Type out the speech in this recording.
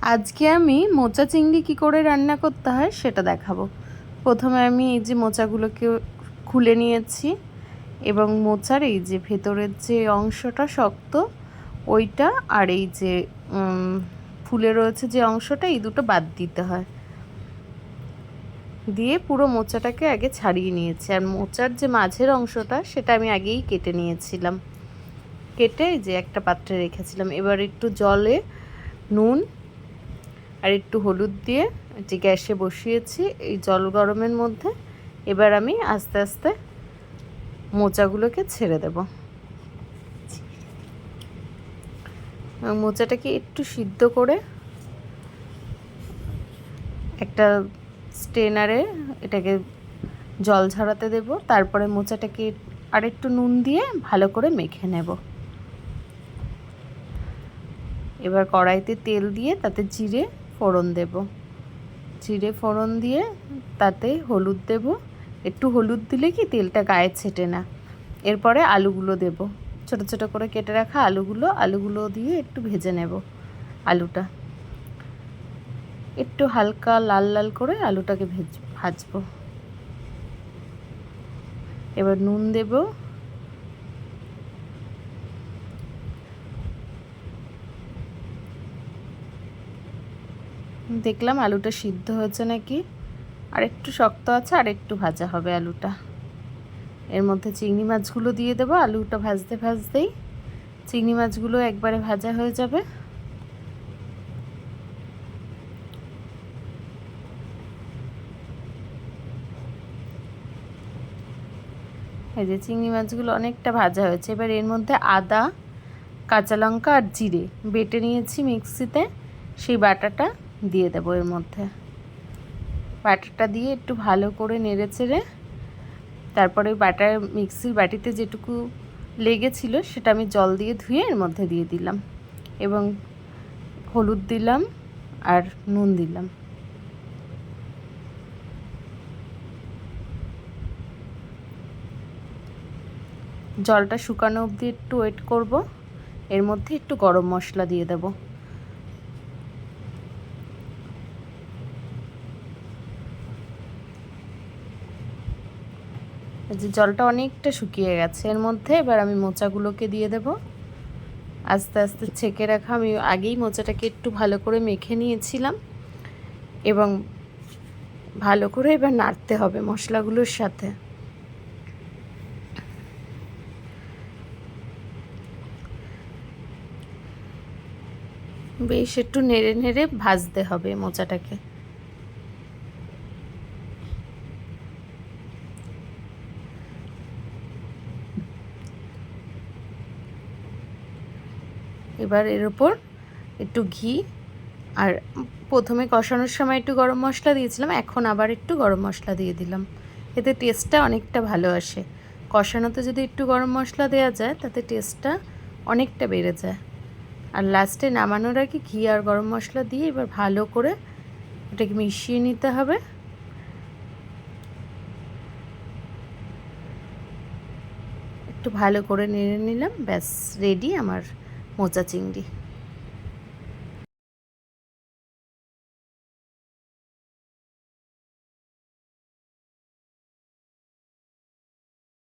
আজকে আমি মোচা চিংড়ি কী করে রান্না করতে হয় সেটা দেখাবো। প্রথমে আমি এই যে মোচাগুলোকে খুলে নিয়েছি এবং মোচার এই যে ভেতরের যে অংশটা শক্ত ওইটা আর এই যে ফুলে রয়েছে যে অংশটা, এই দুটো বাদ দিতে হয়। দিয়ে পুরো মোচাটাকে আগে ছাড়িয়ে নিয়েছি, আর মোচার যে মাঝের অংশটা সেটা আমি আগেই কেটে নিয়েছিলাম। কেটে যে একটা পাত্রে রেখেছিলাম। এবার একটু জলে নুন আর একটু হলুদ দিয়ে যে গ্যাসে বসিয়েছি এই জল গরমের মধ্যে। এবার আমি আস্তে আস্তে মোচাগুলোকে ছেড়ে দেব। মোচাটাকে একটু সিদ্ধ করে একটা স্ট্রেনারে এটাকে জল ঝরাতে দেব। তারপরে মোচাটাকে আর একটু নুন দিয়ে ভালো করে মেখে নেব। এবার কড়াইতে তেল দিয়ে তাতে জিরে ফোড়ন দেব। জিরে ফোড়ন দিয়ে তাতে হলুদ দেব। একটু হলুদ দিলে কি তেলটা গায়ে ছেটে না। এরপরে আলুগুলো দেব, ছোট ছোট করে কেটে রাখা আলুগুলো দিয়ে একটু ভেজে নেব। আলুটা একটু হালকা লাল লাল করে আলুটাকে ভাজবো। এবার নুন দেব, দেখলাম আলুটা সিদ্ধ হয়েছে নাকি, আর একটু শক্ত আছে, আর একটু ভাজা হবে আলুটা। এর মধ্যে চিংড়ি মাছগুলো দিয়ে দেবো। আলুটা ভাজতে ভাজতেই চিংড়ি মাছগুলো একবারে ভাজা হয়ে যাবে। এই যে চিংড়ি মাছগুলো অনেকটা ভাজা হয়েছে। এবার এর মধ্যে আদা, কাঁচা লঙ্কা আর জিরে বেটে নিয়েছি মিক্সিতে, সেই বাটাটা দিয়ে দেবো এর মধ্যে। বাটাটা দিয়ে একটু ভালো করে নেড়ে চেড়ে তারপরে বাটার মিক্সির বাটিতে যেটুকু লেগেছিল সেটা আমি জল দিয়ে ধুয়ে এর মধ্যে দিয়ে দিলাম এবং হলুদ দিলাম আর নুন দিলাম। জলটা শুকানো অবধি একটু ওয়েট করব। এর মধ্যে একটু গরম মশলা দিয়ে দেব। যে জলটা অনেকটা শুকিয়ে গেছে, এর মধ্যে এবার আমি মোচাগুলোকে দিয়ে দেব। আস্তে আস্তে ছেঁকে রাখা, আমি আগেই মোচাটাকে একটু ভালো করে মেখে নিয়েছিলাম এবং ভালো করে এবার নাড়তে হবে মশলাগুলোর সাথে। বেশ একটু নেড়ে নেড়ে ভাজতে হবে মোচাটাকে। এবার এর ওপর একটু ঘি, আর প্রথমে কষানোর সময় একটু গরম মশলা দিয়েছিলাম, এখন আবার একটু গরম মশলা দিয়ে দিলাম। এতে টেস্টটা অনেকটা ভালো আসে। কষানোতে যদি একটু গরম মশলা দেওয়া যায় তাতে টেস্টটা অনেকটা বেড়ে যায়। আর লাস্টে নামানোর আগে ঘি আর গরম মশলা দিয়ে এবার ভালো করে এটাকে মিশিয়ে নিতে হবে। একটু ভালো করে নেড়ে নিলাম, ব্যাস রেডি আমার মোচা চিংড়ি।